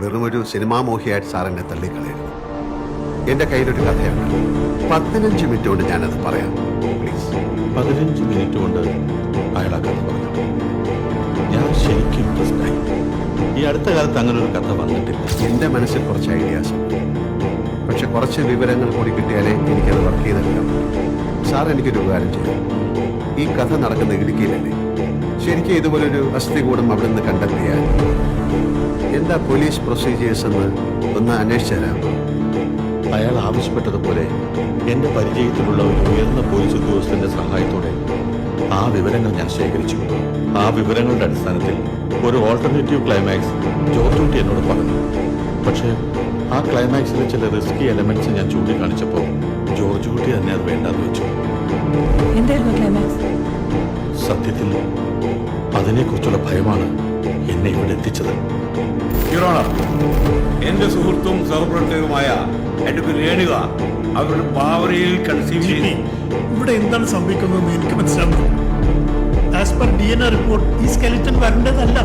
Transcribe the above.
വെറുമൊരു cinema മോഹിയായിട്ട് sir എന്നെ തള്ളിക്കളയരുത്. എൻ്റെ കയ്യിലൊരു കഥയാണ്. 15 മിനിറ്റ് കൊണ്ട് ഞാനത് പറയാം, പ്ലീസ്. 15 മിനിറ്റ് കൊണ്ട് അയാൾ ആ കഥ പറഞ്ഞു. ഞാൻ ശരിക്കും ഇൻട്രസ്റ്റായി. ഈ അടുത്ത കാലത്ത് അങ്ങനെ ഒരു കഥ വന്നിട്ടില്ല. എൻ്റെ മനസ്സിൽ കുറച്ച് ഐഡിയാസ് ഉണ്ട്, പക്ഷെ കുറച്ച് വിവരങ്ങൾ കൂടി കിട്ടിയാലേ എനിക്കത് വർക്ക് ചെയ്തെടുക്കാം. സാർ എനിക്കൊരു ഉപകാരം ചെയ്യും. ഈ കഥ നടക്കുന്ന ഇടുക്കിയിലല്ലേ? ശരിക്കും ഇതുപോലൊരു അസ്ഥികൂടം അവിടെ നിന്ന് കണ്ടെത്തിയാൽ എന്താ പോലീസ് പ്രൊസീജിയേഴ്സ് എന്ന് ഒന്ന് അന്വേഷിച്ചു തരാം. അയാൾ ആവശ്യപ്പെട്ടതുപോലെ എൻ്റെ പരിചയത്തിലുള്ള ഒരു ഉയർന്ന പോലീസ് ഉദ്യോഗസ്ഥന്റെ സഹായത്തോടെ ആ വിവരങ്ങൾ ഞാൻ ശേഖരിച്ചു. ആ വിവരങ്ങളുടെ അടിസ്ഥാനത്തിൽ ഒരു ഓൾട്ടർനേറ്റീവ് ക്ലൈമാക്സ് ജോർജ് കുട്ടി എന്നോട് പറഞ്ഞു. പക്ഷേ ആ ക്ലൈമാക്സിലെ ചില റിസ്കി എലമെന്റ്സ് ഞാൻ ചൂണ്ടിക്കാണിച്ചപ്പോൾ ജോർജ് കുട്ടി തന്നെ അത് വേണ്ടാന്ന് വെച്ചു. എന്തായിരുന്നു ക്ലൈമാക്സ്? സത്യത്തിൽ അതിനെക്കുറിച്ചുള്ള ഭയമാണ് എന്നെ ഇവിടെ എത്തിച്ചത്. യുവർ ഓണർ, എന്റെ സുഹൃത്തും സഹപ്രവർത്തകരുമായ അഡ്വക്കേറ്റ് രേണുക അവരുടെ ബാവറിയിൽ കൺസീവ് ചെയ്തു. ഇവിടെ എന്താണ് സംഭവിക്കുന്നതെന്ന് എനിക്ക് മനസ്സിലാവുന്നു. ആസ് പെർ DNA റിപ്പോർട്ട് ഈ സ്കെലിറ്റൻ വരേണ്ടതല്ല.